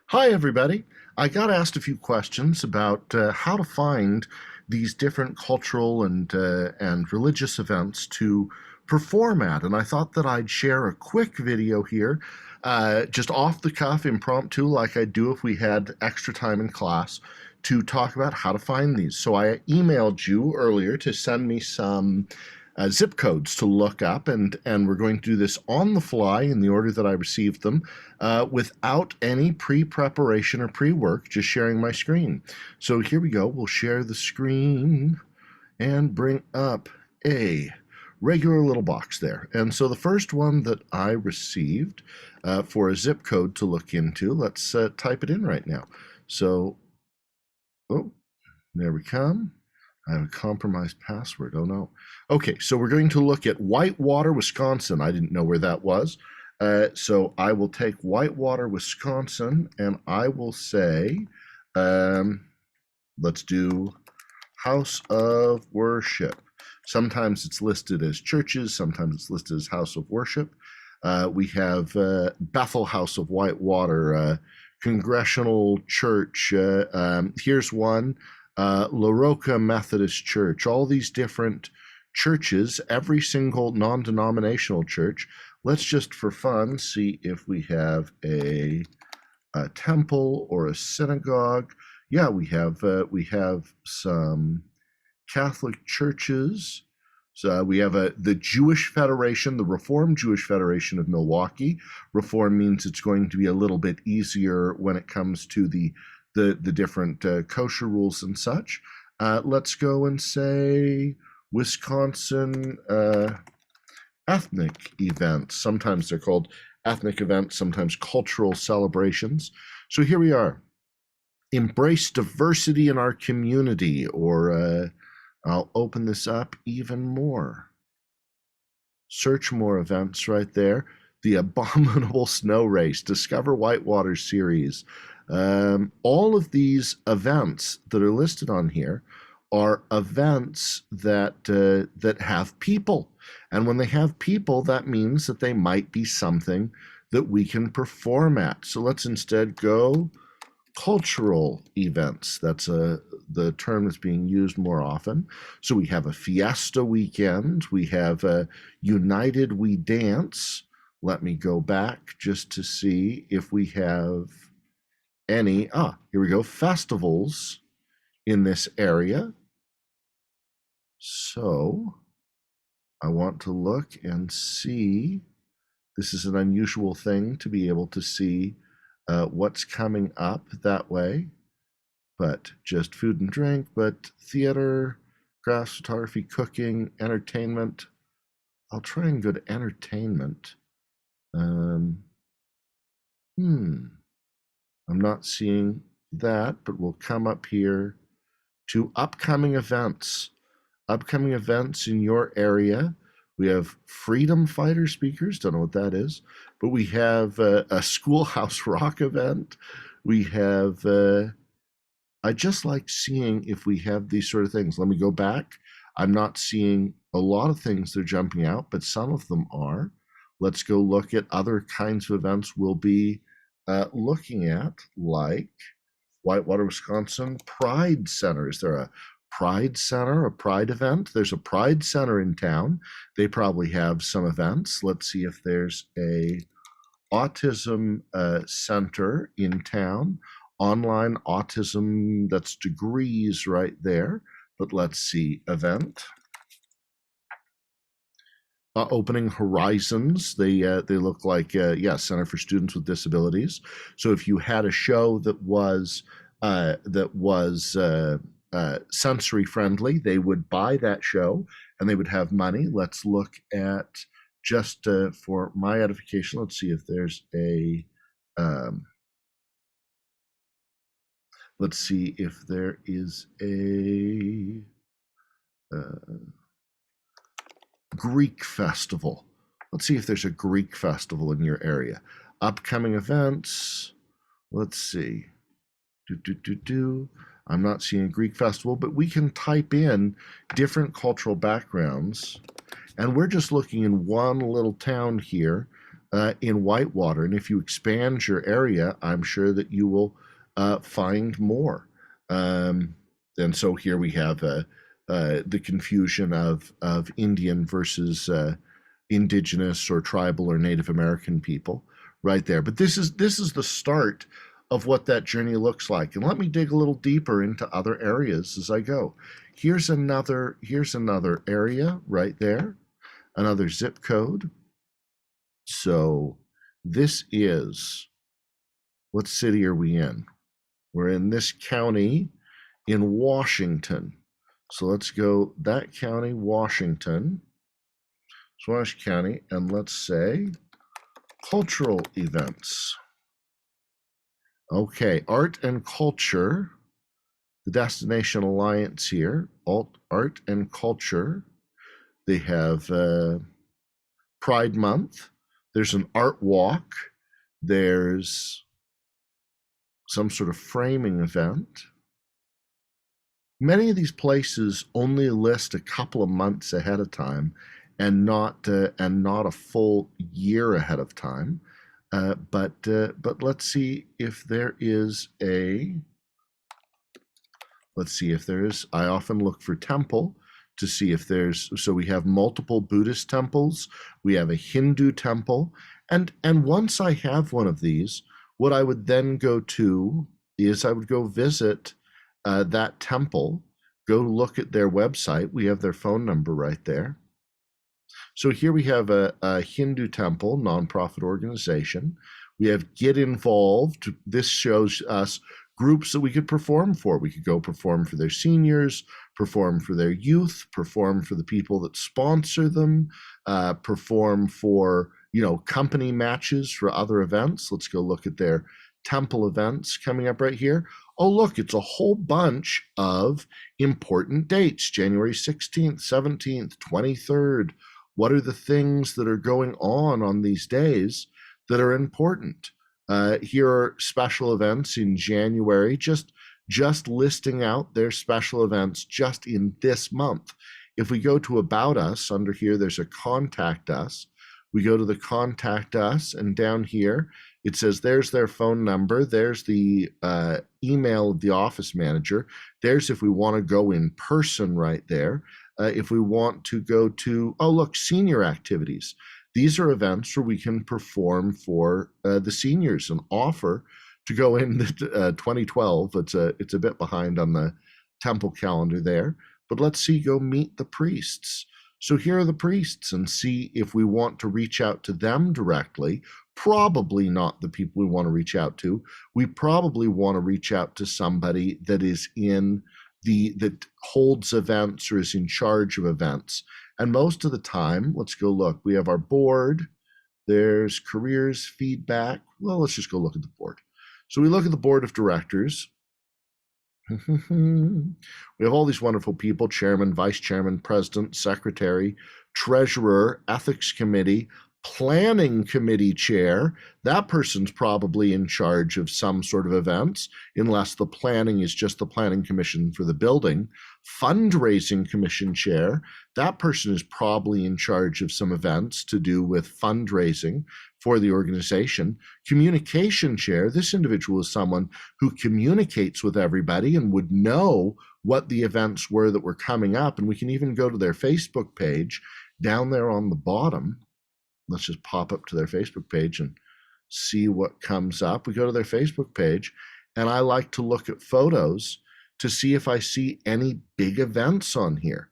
Hi, everybody. I got asked a few questions about how to find these different cultural and religious events to perform at, and I thought that I'd share a quick video here, just off the cuff, impromptu, like I'd do if we had extra time in class, to talk about how to find these. So I emailed you earlier to send me some zip codes to look up, and we're going to do this on the fly in the order that I received them, without any pre-preparation or pre-work, just sharing my screen. So here we go. We'll share the screen and bring up a regular little box there. And so the first one that I received for a zip code to look into, let's type it in right now. So, oh, there we come. I have a compromised password. Oh no. Okay, so we're going to look at Whitewater, Wisconsin. I didn't know where that was. So I will take Whitewater, Wisconsin, and I will say, let's do House of Worship. Sometimes it's listed as churches, sometimes it's listed as House of Worship. We have Bethel House of Whitewater, Congregational Church. Here's one. La Roca Methodist Church, all these different churches, every single non-denominational church. Let's just for fun see if we have a temple or a synagogue. Yeah, we have some Catholic churches. So we have the Jewish Federation, the Reformed Jewish Federation of Milwaukee. Reform means it's going to be a little bit easier when it comes to the different kosher rules and such. Let's go and say Wisconsin ethnic events. Sometimes they're called ethnic events, sometimes cultural celebrations. So here we are. Embrace diversity in our community, or I'll open this up even more. Search more events right there. The Abominable Snow Race, Discover Whitewater series. All of these events that are listed on here are events that have people, and when they have people, that means that they might be something that we can perform at. So let's instead go cultural events. That's the term that's being used more often. So we have a fiesta weekend. We have a United We Dance. Let me go back just to see if we have any. Here we go. Festivals in this area. So I want to look and see. This is an unusual thing to be able to see what's coming up that way, but just food and drink, but theater, crafts, photography, cooking, entertainment. I'll try and go to entertainment. I'm not seeing that, but we'll come up here to upcoming events. Upcoming events in your area. We have freedom fighter speakers, don't know what that is, but we have a schoolhouse rock event. We have, I just like seeing if we have these sort of things. Let me go back. I'm not seeing a lot of things that are jumping out, but some of them are. Let's go look at other kinds of events we'll be looking at, like Whitewater, Wisconsin Pride Center. Is there a Pride Center, a Pride event? There's a Pride Center in town. They probably have some events. Let's see if there's a autism center in town. Online autism, that's degrees right there. But let's see, event. Opening Horizons. They look like Center for Students with Disabilities. So if you had a show that was sensory friendly, they would buy that show and they would have money. Let's look at, just for my edification, let's see if there's a let's see if there is a Greek festival. Let's see if there's a Greek festival in your area. Upcoming events. Let's see. I'm not seeing a Greek festival, but we can type in different cultural backgrounds. And we're just looking in one little town here. in Whitewater. And if you expand your area, I'm sure that you will find more. And so here we have the confusion of Indian versus indigenous or tribal or Native American people right there. But this is the start of what that journey looks like. And let me dig a little deeper into other areas as I go. Here's another area right there, another zip code. So this is, what city are we in? We're in this county in Washington. So let's go that county, Washington, Swash County, and let's say cultural events. Okay, art and culture, the Destination Alliance here, art and culture. They have Pride Month. There's an art walk. There's some sort of framing event. Many of these places only list a couple of months ahead of time, and not a full year ahead of time. But let's see if there is a. Let's see if there is. I often look for temple to see if there's. So we have multiple Buddhist temples. We have a Hindu temple, and once I have one of these, what I would then go to is I would go visit that temple, go look at their website. We have their phone number right there. So here we have a Hindu temple, nonprofit organization. We have Get Involved. This shows us groups that we could perform for. We could go perform for their seniors, perform for their youth, perform for the people that sponsor them, perform for, company matches for other events. Let's go look at their temple events coming up right here. Oh, look, it's a whole bunch of important dates, January 16th, 17th, 23rd. What are the things that are going on these days that are important? Here are special events in January, just listing out their special events just in this month. If we go to About Us, under here, there's a Contact Us. We go to the Contact Us, and down here, it says there's their phone number. There's the email of the office manager. There's if we want to go in person right there. If we want to go to, oh, look, senior activities. These are events where we can perform for the seniors and offer to go in 2012. It's a bit behind on the temple calendar there, but let's see, go meet the priests. So here are the priests, and see if we want to reach out to them directly. Probably not the people we want to reach out to. We probably want to reach out to somebody that is that holds events or is in charge of events. And most of the time, let's go look. We have our board. There's careers, feedback. Well, let's just go look at the board. So we look at the board of directors. We have all these wonderful people: chairman, vice chairman, president, secretary, treasurer, ethics committee, planning committee chair. That person's probably in charge of some sort of events, unless the planning is just the planning commission for the building. Fundraising commission chair. That person is probably in charge of some events to do with fundraising for the organization. Communication chair. This individual is someone who communicates with everybody and would know what the events were that were coming up. And we can even go to their Facebook page down there on the bottom. Let's just pop up to their Facebook page and see what comes up. We go to their Facebook page, and I like to look at photos to see if I see any big events on here.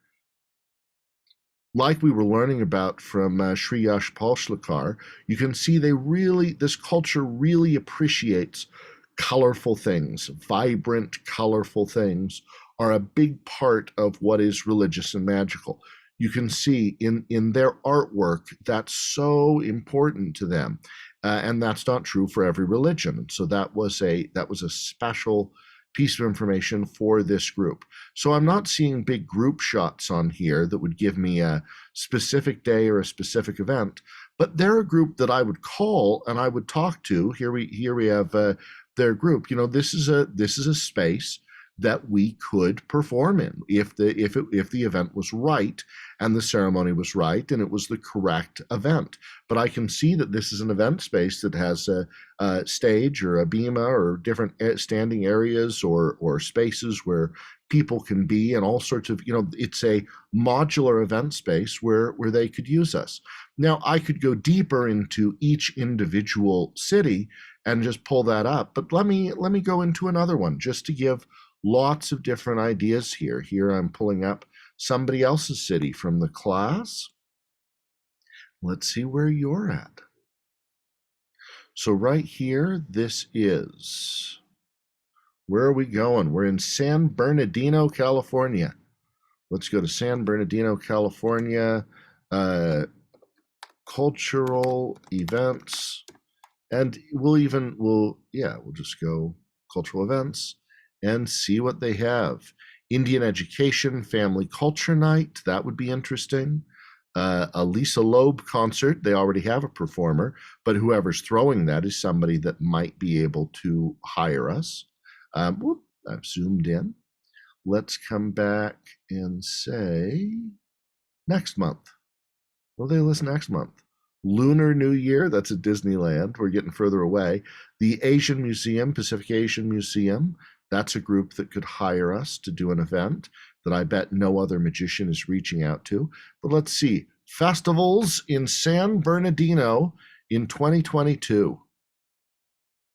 Like we were learning about from Sri Yash Palshlakar, you can see this culture really appreciates colorful things. Vibrant, colorful things are a big part of what is religious and magical. You can see in their artwork that's so important to them, and that's not true for every religion. So that was a special piece of information for this group. So I'm not seeing big group shots on here that would give me a specific day or a specific event, but they're a group that I would call and I would talk to. Here we have their group. This is a space that we could perform in if the event was right and the ceremony was right and it was the correct event. But I can see that this is an event space that has a stage or a bema or different standing areas or spaces where people can be, and all sorts of, it's a modular event space where they could use us. Now, I could go deeper into each individual city and just pull that up, but let me go into another one just to give lots of different ideas here. Here I'm pulling up somebody else's city from the class. Let's see where you're at. So right here, this is, where are we going? We're in San Bernardino, California. Let's go to San Bernardino, California. Cultural events, and we'll just go cultural events and see what they have. Indian education, family culture night, that would be interesting. A Lisa Loeb concert, they already have a performer, but whoever's throwing that is somebody that might be able to hire us. I've zoomed in. Let's come back and say next month. Will they list next month? Lunar New Year, that's at Disneyland. We're getting further away. The Asian Museum, Pacific Asian Museum, that's a group that could hire us to do an event that I bet no other magician is reaching out to. But let's see. Festivals in San Bernardino in 2022.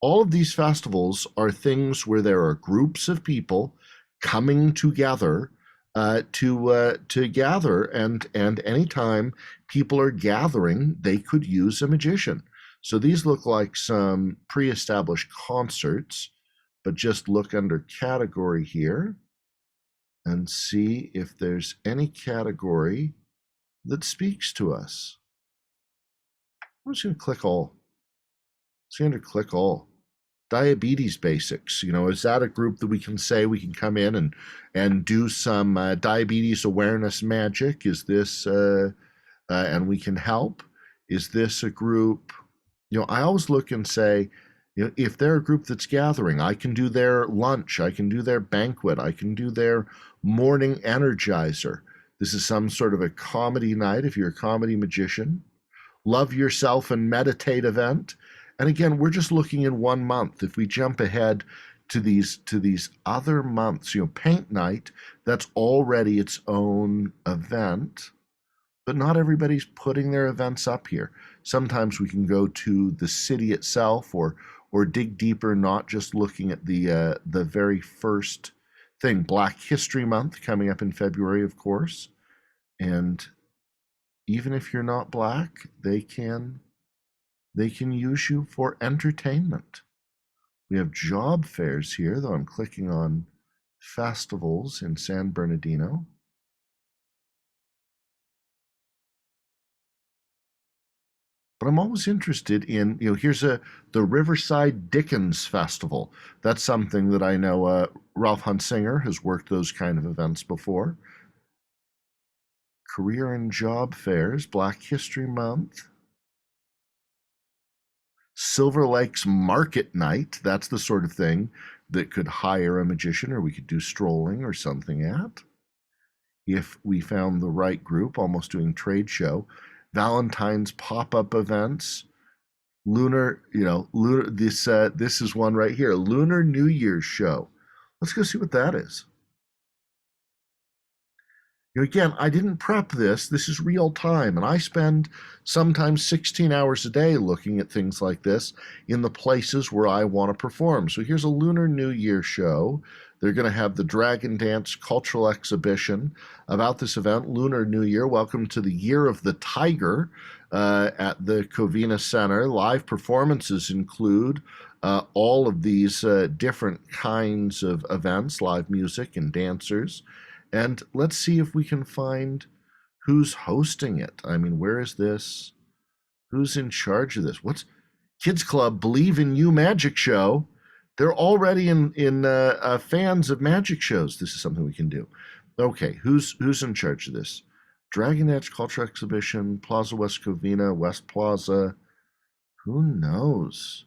All of these festivals are things where there are groups of people coming together to gather, and anytime people are gathering, they could use a magician. So these look like some pre-established concerts, but just look under category here and see if there's any category that speaks to us. I'm just going to click all. See under click all. Diabetes basics, is that a group that we can say we can come in and do some diabetes awareness magic? Is this and we can help? Is this a group? I always look and say, if they're a group that's gathering, I can do their lunch, I can do their banquet, I can do their morning energizer. This is some sort of a comedy night if you're a comedy magician. Love yourself and meditate event. And again, we're just looking in 1 month. If we jump ahead to these other months, paint night, that's already its own event, but not everybody's putting their events up here. Sometimes we can go to the city itself or dig deeper, not just looking at the very first thing. Black History Month coming up in February, of course. And even if you're not Black, they can use you for entertainment. We have job fairs here, though I'm clicking on festivals in San Bernardino. But I'm always interested in, here's the Riverside Dickens Festival. That's something that I know Ralph Hunsinger has worked those kind of events before. Career and job fairs, Black History Month. Silver Lake's Market Night, that's the sort of thing that could hire a magician, or we could do strolling or something at. If we found the right group, almost doing trade show. Valentine's pop-up events. Lunar, this is one right here, Lunar New Year's show. Let's go see what that is. Again, I didn't prep this. This is real time, and I spend sometimes 16 hours a day looking at things like this in the places where I want to perform. So here's a Lunar New Year show. They're going to have the Dragon Dance Cultural Exhibition about this event, Lunar New Year. Welcome to the Year of the Tiger at the Covina Center. Live performances include all of these different kinds of events, live music and dancers. And let's see if we can find who's hosting it. I mean, where is this? Who's in charge of this? What's Kids Club Believe in You Magic Show? They're already in fans of magic shows. This is something we can do. Okay, who's in charge of this? Dragon Edge Culture Exhibition, Plaza West Covina, West Plaza. Who knows?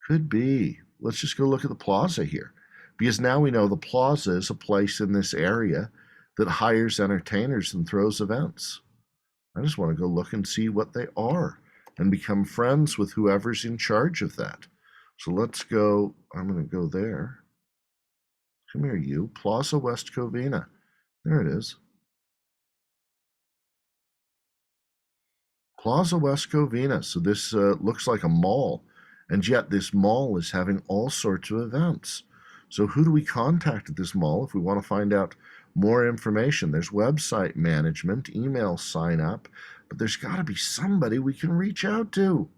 Could be. Let's just go look at the plaza here. because now we know the Plaza is a place in this area that hires entertainers and throws events. I just want to go look and see what they are and become friends with whoever's in charge of that. So let's go. I'm going to go there. Come here, you. Plaza West Covina. There it is. Plaza West Covina. So this looks like a mall, and yet this mall is having all sorts of events. So who do we contact at this mall if we want to find out more information? There's website management, email sign up, but there's got to be somebody we can reach out to.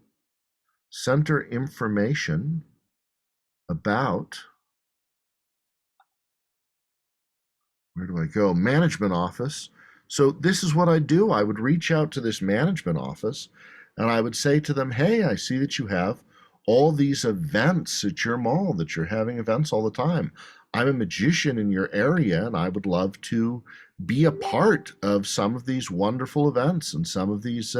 Center information about, where do I go? Management office. So this is what I do. I would reach out to this management office and I would say to them, hey, I see that you have all these events at your mall, that you're having events all the time. I'm a magician in your area and I would love to be a part of some of these wonderful events and some of these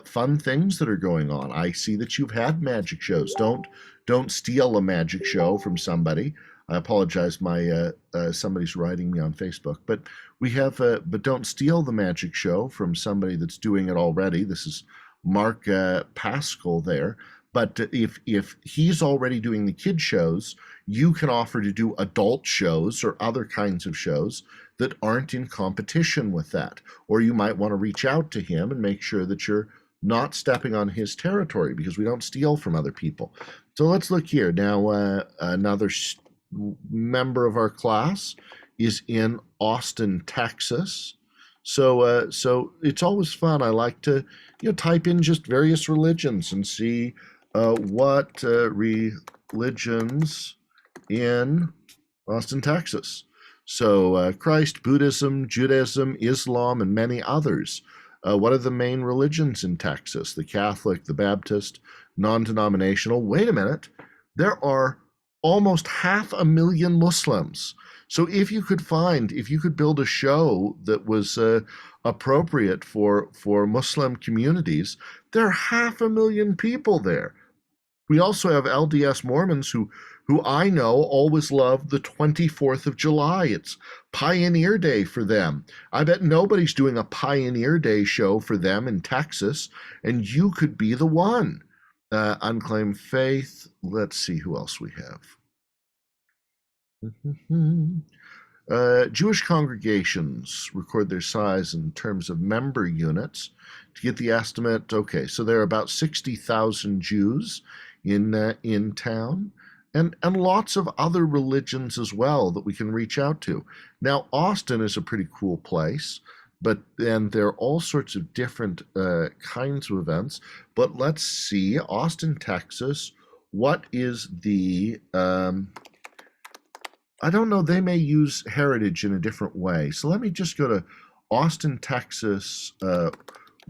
fun things that are going on. I see that you've had magic shows. Don't steal a magic show from somebody. I apologize. My somebody's writing me on Facebook, but we have. But don't steal the magic show from somebody that's doing it already. This is Mark Pascal there. But if he's already doing the kid shows, you can offer to do adult shows or other kinds of shows that aren't in competition with that. Or you might want to reach out to him and make sure that you're not stepping on his territory, because we don't steal from other people. So let's look here now. Another member of our class is in Austin, Texas. So it's always fun. I like to type in just various religions and see what religions in Austin, Texas. So Christ, Buddhism, Judaism, Islam, and many others. What are the main religions in Texas? The Catholic, the Baptist, non-denominational. Wait a minute. There are almost 500,000 Muslims. So if you could build a show that was appropriate for Muslim communities, there are 500,000 people there. We also have LDS Mormons who I know always love the 24th of July. It's Pioneer Day for them. I bet nobody's doing a Pioneer Day show for them in Texas, and you could be the one. Unclaimed faith. Let's see who else we have. Jewish congregations record their size in terms of member units to get the estimate. Okay, so there are about 60,000 Jews in town, and lots of other religions as well that we can reach out to. Now, Austin is a pretty cool place, but then there are all sorts of different kinds of events. But let's see, Austin, Texas. What is the I don't know, they may use heritage in a different way. So let me just go to Austin, Texas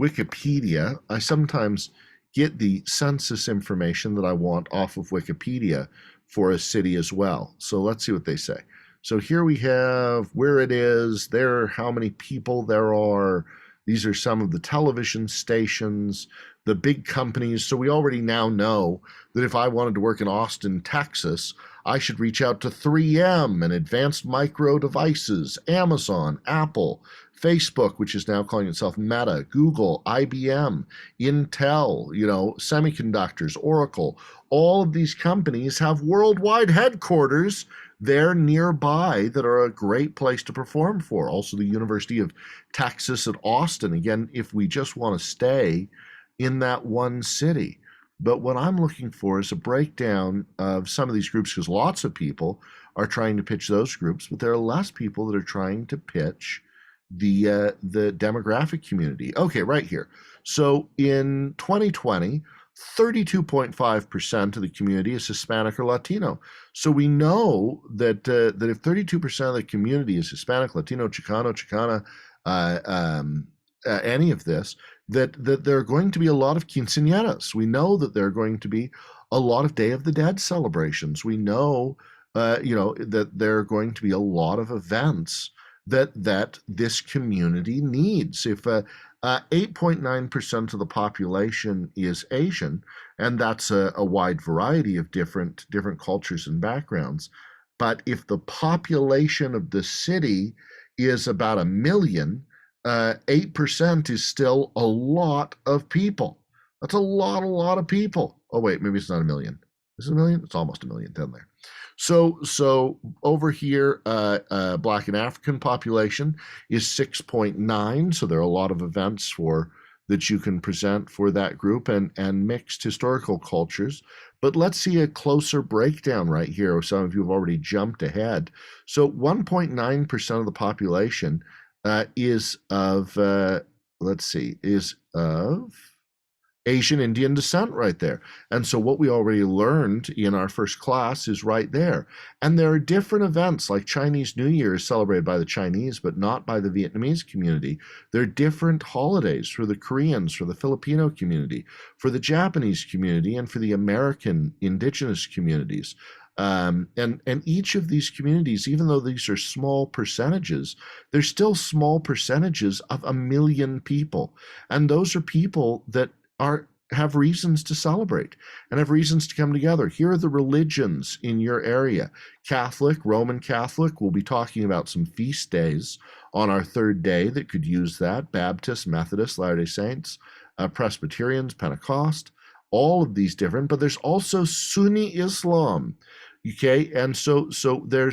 Wikipedia. I sometimes get the census information that I want off of Wikipedia for a city as well. So let's see what they say. So here we have where it is, there, how many people there are. These are some of the television stations, the big companies. So we already now know that if I wanted to work in Austin, Texas, I should reach out to 3M and Advanced Micro Devices, Amazon, Apple, Facebook, which is now calling itself Meta, Google, IBM, Intel, semiconductors, Oracle. All of these companies have worldwide headquarters there nearby that are a great place to perform for. Also, the University of Texas at Austin, again, if we just want to stay in that one city. But what I'm looking for is a breakdown of some of these groups, because lots of people are trying to pitch those groups, but there are less people that are trying to pitch the demographic community. Okay, right here. So in 2020, 32.5% of the community is Hispanic or Latino. So we know that that if 32% of the community is Hispanic, Latino, Chicano, Chicana, any of this, that there are going to be a lot of quinceañeras. We know that there are going to be a lot of Day of the Dead celebrations. We know, that there are going to be a lot of events that this community needs. If 8.9% of the population is Asian, and that's a wide variety of different cultures and backgrounds, But if the population of the city is about 1 million, 8% is still a lot of people. That's a lot of people. Oh, wait, maybe it's not 1 million. Is it 1 million? It's almost 1 million down there. So over here, Black and African population is 6.9. So there are a lot of events for that you can present for that group, and mixed historical cultures. But let's see a closer breakdown right here. Some of you have already jumped ahead. So 1.9% of the population is of, let's see, is of Asian Indian descent right there. And so what we already learned in our first class is right there. And there are different events, like Chinese New Year is celebrated by the Chinese, but not by the Vietnamese community. There are different holidays for the Koreans, for the Filipino community, for the Japanese community, and for the American indigenous communities. And each of these communities, even though these are small percentages, they're still small percentages of 1 million people. And those are people that have reasons to celebrate and have reasons to come together. Here are the religions in your area. Catholic, Roman Catholic, we'll be talking about some feast days on our third day that could use that. Baptist, Methodist, Latter-day Saints, Presbyterians, Pentecost, all of these different, but there's also Sunni Islam. Okay, and so there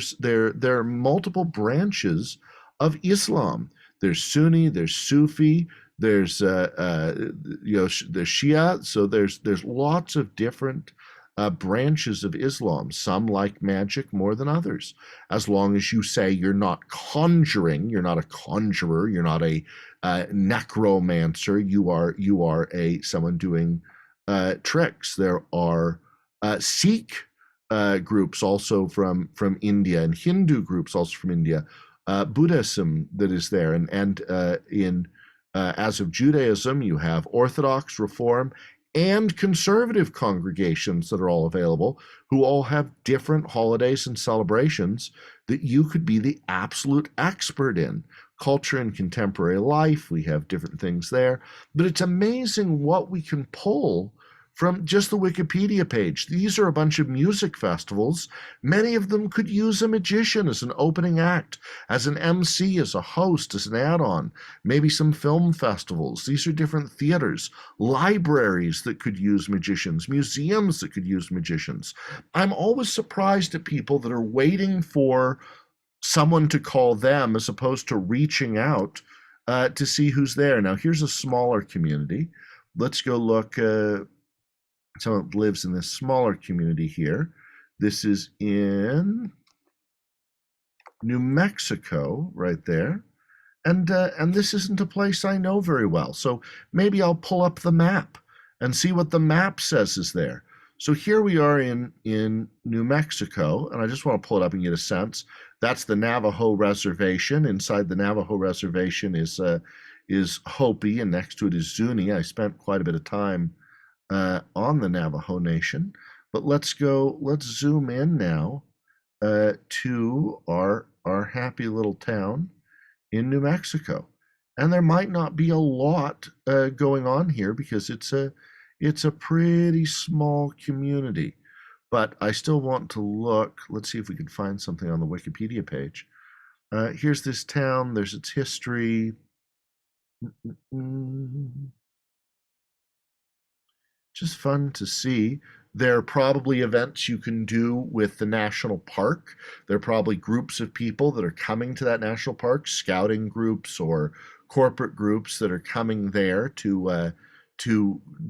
are multiple branches of Islam. There's Sunni, there's Sufi, there's there's Shia. So there's lots of different branches of Islam. Some like magic more than others. As long as you say you're not conjuring, you're not a conjurer, you're not a necromancer. You are someone doing tricks. There are Sikh groups also from India, and Hindu groups also from India. Buddhism that is there, and in as of Judaism, you have Orthodox, Reform, and conservative congregations that are all available, who all have different holidays and celebrations that you could be the absolute expert in. Culture and contemporary life, we have different things there. But it's amazing what we can pull from just the Wikipedia page. These are a bunch of music festivals. Many of them could use a magician as an opening act, as an MC, as a host, as an add-on. Maybe some film festivals. These are different theaters, libraries that could use magicians, museums that could use magicians. I'm always surprised at people that are waiting for someone to call them as opposed to reaching out to see who's there. Now, here's a smaller community. Let's go look. Someone lives in this smaller community here. This is in New Mexico, right there. And this isn't a place I know very well. So maybe I'll pull up the map and see what the map says is there. So here we are in New Mexico, and I just want to pull it up and get a sense. That's the Navajo Reservation. Inside the Navajo Reservation is Hopi, and next to it is Zuni. I spent quite a bit of time on the Navajo Nation. But let's zoom in now to our happy little town in New Mexico. And there might not be a lot going on here because it's a pretty small community. But I still want to look. Let's see if we can find something on the Wikipedia page. Here's this town. There's its history. Just fun to see. There are probably events you can do with the national park. There are probably groups of people that are coming to that national park, scouting groups or corporate groups that are coming there to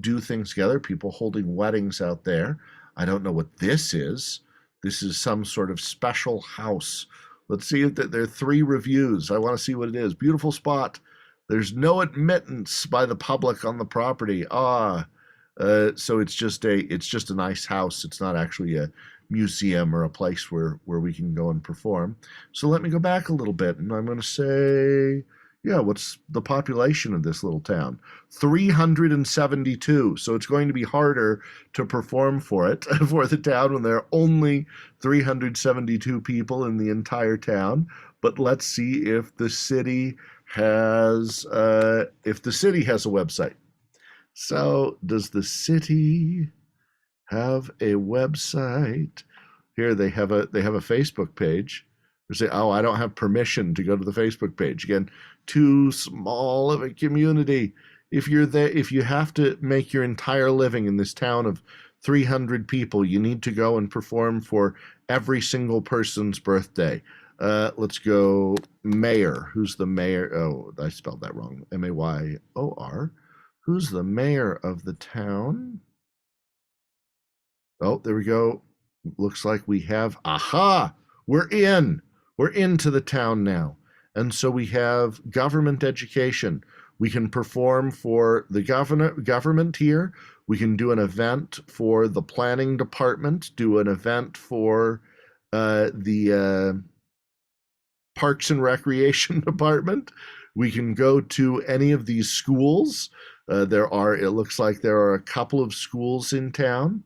do things together, people holding weddings out there. I don't know what this is. This is some sort of special house. Let's see if there are 3 reviews. I want to see what it is. Beautiful spot. There's no admittance by the public on the property. So it's just a nice house. It's not actually a museum or a place where we can go and perform. So let me go back a little bit, and I'm going to say, what's the population of this little town? 372. So it's going to be harder to perform for the town when there are only 372 people in the entire town. But let's see if the city has a website. So does the city have a website? Here they have a Facebook page. They say, "Oh, I don't have permission to go to the Facebook page." Again, too small of a community. If you're there, if you have to make your entire living in this town of 300 people, you need to go and perform for every single person's birthday. Let's go mayor. Who's the mayor? Oh, I spelled that wrong. Mayor. Who's the mayor of the town? Oh, there we go. Looks like we have, aha, we're in. We're into the town now. And so we have government education. We can perform for the government here. We can do an event for the planning department, do an event for the Parks and Recreation Department. We can go to any of these schools. It looks like there are a couple of schools in town.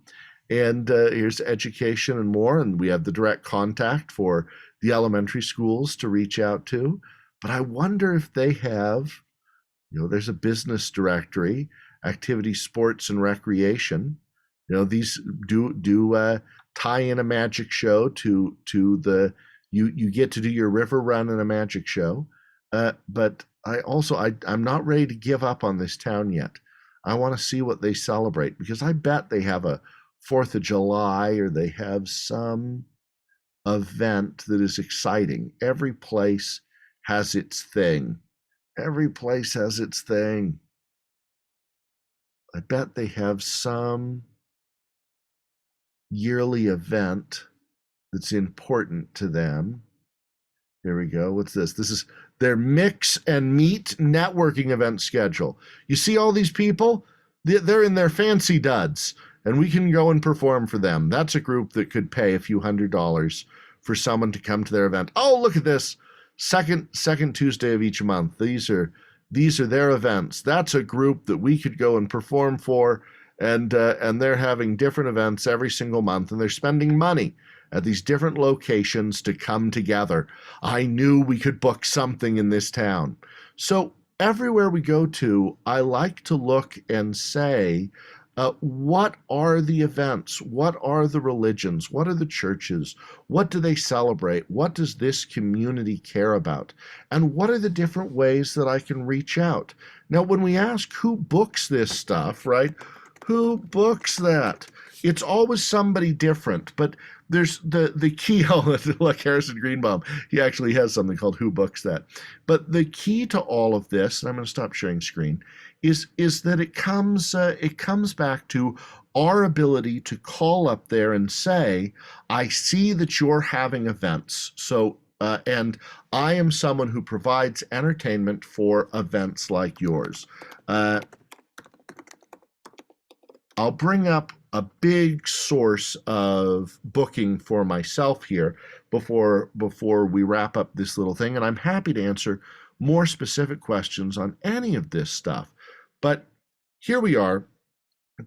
And here's education and more. And we have the direct contact for the elementary schools to reach out to. But I wonder if they have, there's a business directory, activity, sports, and recreation. These do tie in a magic show to the, you get to do your river run in a magic show. But I'm not ready to give up on this town yet. I want to see what they celebrate, because I bet they have a 4th of July, or they have some event that is exciting. Every place has its thing. Every place has its thing. I bet they have some yearly event that's important to them. Here we go. What's this? This is their Mix and Meet networking event schedule. You see all these people? They're in their fancy duds, and we can go and perform for them. That's a group that could pay a few $100s for someone to come to their event. Oh, look at this. Second Tuesday of each month. These are their events. That's a group that we could go and perform for, and they're having different events every single month, and they're spending money at these different locations to come together. I knew we could book something in this town. So everywhere we go to, I like to look and say, what are the events? What are the religions? What are the churches? What do they celebrate? What does this community care about? And what are the different ways that I can reach out? Now, when we ask who books this stuff, right? Who books that? It's always somebody different, but there's the key. Oh, look, Harrison Greenbaum, he actually has something called Who Books That. But the key to all of this, and I'm going to stop sharing screen, is that it comes back to our ability to call up there and say, I see that you're having events. So and I am someone who provides entertainment for events like yours. I'll bring up a big source of booking for myself here before we wrap up this little thing, and I'm happy to answer more specific questions on any of this stuff. But here we are,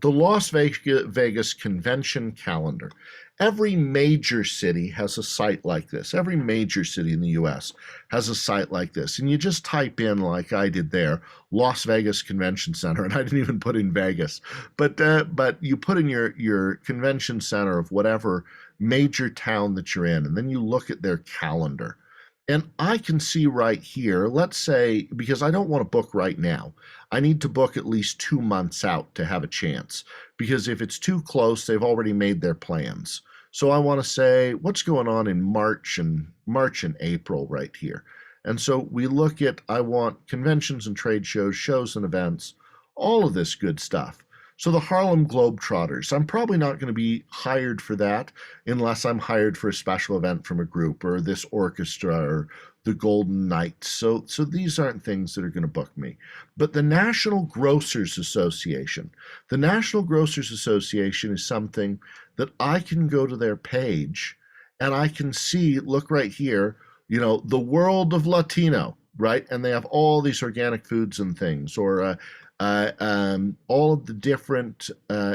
the Las Vegas Convention Calendar. Every major city has a site like this. Every major city in the US has a site like this. And you just type in, like I did there, Las Vegas Convention Center, and I didn't even put in Vegas. But you put in your convention center of whatever major town that you're in, and then you look at their calendar. And I can see right here, let's say, because I don't want to book right now, I need to book at least 2 months out to have a chance. Because if it's too close, they've already made their plans. So I want to say, what's going on in March and April right here? And so we look at, I want conventions and trade shows and events, all of this good stuff. So the Harlem Globetrotters, I'm probably not going to be hired for that unless I'm hired for a special event from a group, or this orchestra, or the Golden Knights. So these aren't things that are going to book me. But the National Grocers Association. The National Grocers Association is something that I can go to their page and I can see, look right here, the world of Latino, right? And they have all these organic foods and things, or all of the different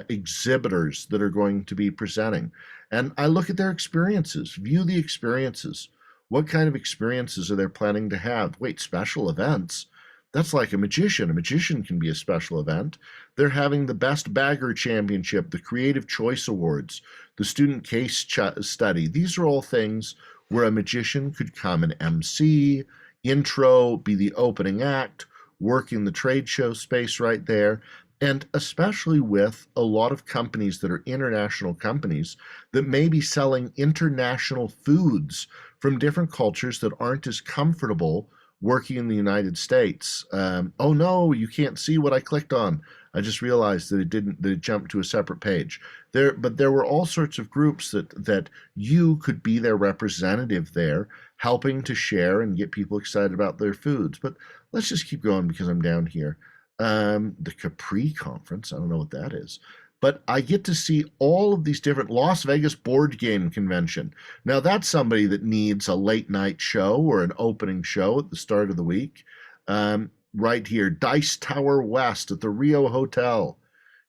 exhibitors that are going to be presenting. And I look at their experiences, view the experiences. What kind of experiences are they planning to have? Wait, special events? That's like a magician. A magician can be a special event. They're having the Best Bagger Championship, the Creative Choice Awards, the Student Case Study. These are all things where a magician could come and MC, intro, be the opening act, work in the trade show space right there. And especially with a lot of companies that are international companies that may be selling international foods from different cultures that aren't as comfortable working in the United States. Oh no, you can't see what I clicked on. I just realized that it jumped to a separate page. But there were all sorts of groups that you could be their representative there, helping to share and get people excited about their foods. But let's just keep going because I'm down here. The Capri Conference, I don't know what that is. But I get to see all of these different Las Vegas board game convention. Now that's somebody that needs a late night show or an opening show at the start of the week. Right here, Dice Tower West at the Rio Hotel.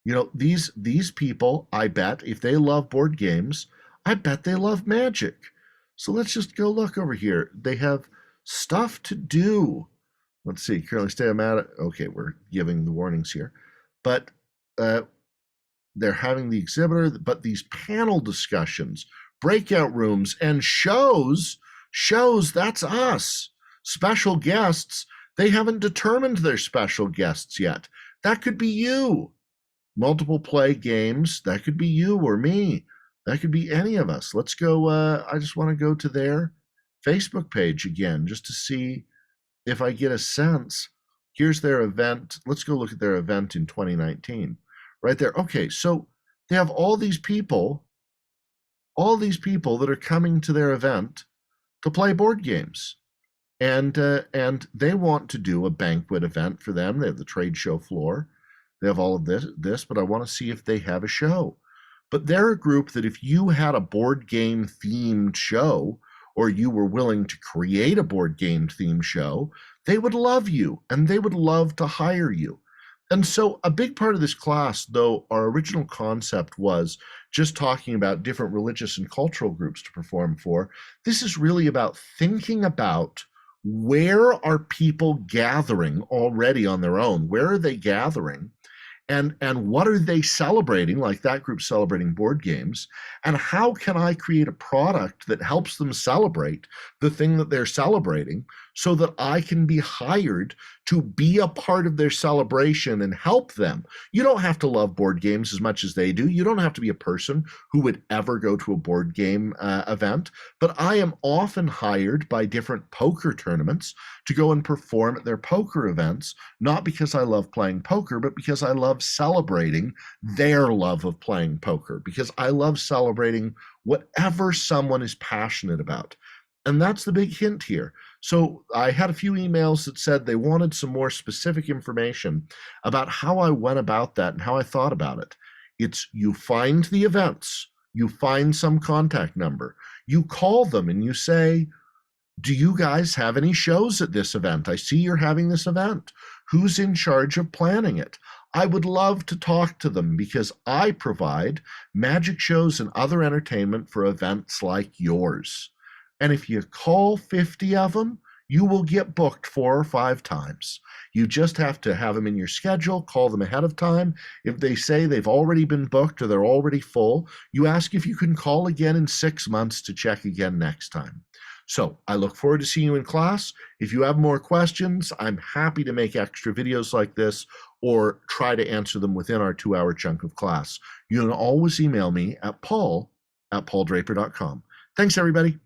You know, these people, I bet, if they love board games, I bet they love magic. So let's just go look over here. They have stuff to do. Let's see, currently stay I'm at it. Okay, we're giving the warnings here. But they're having the exhibitor, but these panel discussions, breakout rooms, and shows, that's us. Special guests, they haven't determined their special guests yet. That could be you. Multiple play games, that could be you or me. That could be any of us. Let's go, I just want to go to their Facebook page again, just to see if I get a sense. Here's their event. Let's go look at their event in 2019. Right there. Okay, so they have all these people that are coming to their event to play board games. And they want to do a banquet event for them. They have the trade show floor. They have all of this, but I want to see if they have a show. But they're a group that if you had a board game themed show, or you were willing to create a board game themed show, they would love you and they would love to hire you. And so a big part of this class, though our original concept was just talking about different religious and cultural groups to perform for, this is really about thinking about where are people gathering already on their own? Where are they gathering? And what are they celebrating, like that group celebrating board games? And how can I create a product that helps them celebrate the thing that they're celebrating so that I can be hired to be a part of their celebration and help them? You don't have to love board games as much as they do. You don't have to be a person who would ever go to a board game event. But I am often hired by different poker tournaments to go and perform at their poker events, not because I love playing poker, but because I love celebrating their love of playing poker, because I love celebrating whatever someone is passionate about. And that's the big hint here. So I had a few emails that said they wanted some more specific information about how I went about that and how I thought about it. It's you find the events, you find some contact number, you call them and you say, do you guys have any shows at this event? I see you're having this event. Who's in charge of planning it? I would love to talk to them because I provide magic shows and other entertainment for events like yours. And if you call 50 of them, you will get booked 4 or 5 times. You just have to have them in your schedule, call them ahead of time. If they say they've already been booked or they're already full, you ask if you can call again in 6 months to check again next time. So I look forward to seeing you in class. If you have more questions, I'm happy to make extra videos like this or try to answer them within our 2-hour chunk of class. You can always email me at paul@pauldraper.com. Thanks, everybody.